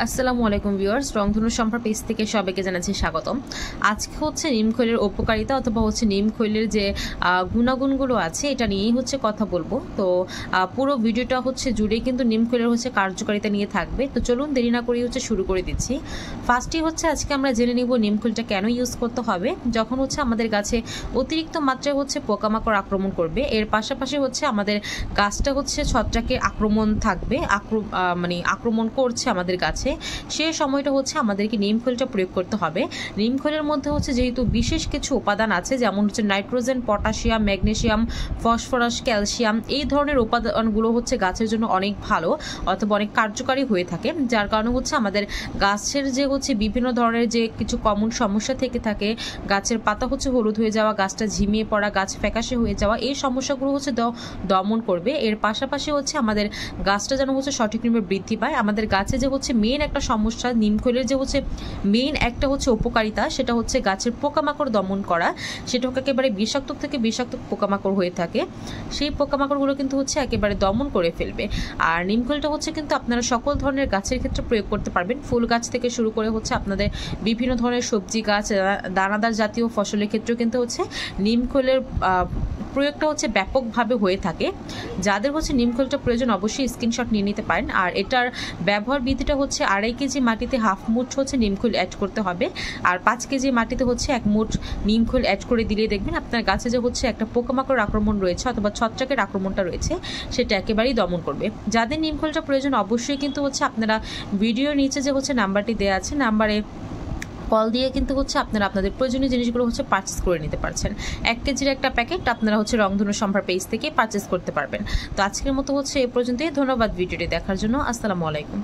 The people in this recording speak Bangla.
আসসালামু আলাইকুম ভিউয়ার্স, রংধনু সম্ভার পেজ থেকে সবাইকে জানাচ্ছি স্বাগতম। আজকে হচ্ছে নিম খৈলের উপকারিতা অথবা হচ্ছে নিম খৈলের যে গুণাগুণগুলো আছে এটা নিয়েই হচ্ছে কথা বলবো। তো পুরো ভিডিওটা হচ্ছে জুড়ে কিন্তু নিম খৈলের হচ্ছে কার্যকারিতা নিয়ে থাকবে। তো চলুন দেরি না করে হচ্ছে শুরু করে দিচ্ছি। ফার্স্টে হচ্ছে আজকে আমরা জেনে নিব নিম খৈলটা কেন ইউজ করতে হবে। যখন হচ্ছে আমাদের গাছে অতিরিক্ত মাত্রায় হচ্ছে পোকামাকড় আক্রমণ করবে, এর পাশাপাশি হচ্ছে আমাদের গাছটা হচ্ছে ছত্রাকের আক্রমণ থাকবে, আক্রমণ করছে আমাদের গাছে, সেই সময়টা হচ্ছে আমাদেরকে নিম খৈলটা প্রয়োগ করতে হবে। নিম খৈলের মধ্যে হচ্ছে যেহেতু বিশেষ কিছু উপাদান আছে, যেমন হচ্ছে nitrogen, potassium, magnesium, phosphorus, calcium, এই ধরনের উপাদানগুলো হচ্ছে গাছের জন্য অনেক ভালো অথবা অনেক কার্যকারী হয়ে থাকে, যার কারণে হচ্ছে আমাদের গাছের যে হচ্ছে বিভিন্ন ধরনের যে কিছু কমন সমস্যা থেকে থাকে, গাছের পাতা হচ্ছে হলুদ হয়ে যাওয়া, গাছটা ঝিমিয়ে পড়া, গাছ ফ্যাকাশে হয়ে যাওয়া, এই সমস্যাগুলো হচ্ছে দমন করবে। এর পাশাপাশি হচ্ছে আমাদের গাছটা যেন হচ্ছে সঠিকভাবে বৃদ্ধি পায়। আমাদের গাছে যে হচ্ছে মেন একটা সমস্যা, নিম খৈলের যে হচ্ছে মেইন একটা হচ্ছে উপকারিতা, সেটা হচ্ছে গাছের পোকামাকড় দমন করা। সেটা একেবারে বিষাক্ত থেকে বিষাক্ত পোকামাকড় হয়ে থাকে, সেই পোকামাকড়গুলো কিন্তু হচ্ছে একেবারে দমন করে ফেলবে। আর নিম খৈলটা হচ্ছে কিন্তু আপনারা সকল ধরনের গাছের ক্ষেত্রে প্রয়োগ করতে পারবেন। ফুল গাছ থেকে শুরু করে হচ্ছে আপনাদের বিভিন্ন ধরনের সবজি গাছ, দানাদার জাতীয় ফসলের ক্ষেত্রেও কিন্তু হচ্ছে নিম খৈলের প্রয়োগটা হচ্ছে ব্যাপকভাবে হয়ে থাকে। যাদের হচ্ছে নিম খৈলটা প্রয়োজন অবশ্যই স্ক্রিনশট নিয়ে নিতে পারেন। আর এটার ব্যবহার বিধিটা হচ্ছে 2.5 কেজি মাটিতে হাফ মুঠ হচ্ছে নিম খৈল অ্যাড করতে হবে, আর 5 কেজি মাটিতে হচ্ছে 1 মুঠ নিম খৈল অ্যাড করে দিলে দেখবেন আপনার গাছে যে হচ্ছে একটা পোকামাকড় আক্রমণ রয়েছে অথবা ছত্রাকের আক্রমণটা রয়েছে সেটা একেবারেই দমন করবে। যাদের নিম খৈলটা প্রয়োজন অবশ্যই কিন্তু হচ্ছে আপনারা ভিডিওর নিচে যে হচ্ছে নাম্বারটি দেওয়া আছে, নাম্বারে কল দিয়ে কিন্তু হচ্ছে আপনারা আপনাদের প্রয়োজনীয় জিনিসগুলো হচ্ছে পারচেস করে নিতে পারছেন। 1 কেজির একটা প্যাকেট আপনারা হচ্ছে রংধনু সম্ভার পেজ থেকে পারচেস করতে পারবেন। তো আজকের মতো হচ্ছে এ পর্যন্তই। ধন্যবাদ ভিডিওটি দেখার জন্য। আসসালামু আলাইকুম।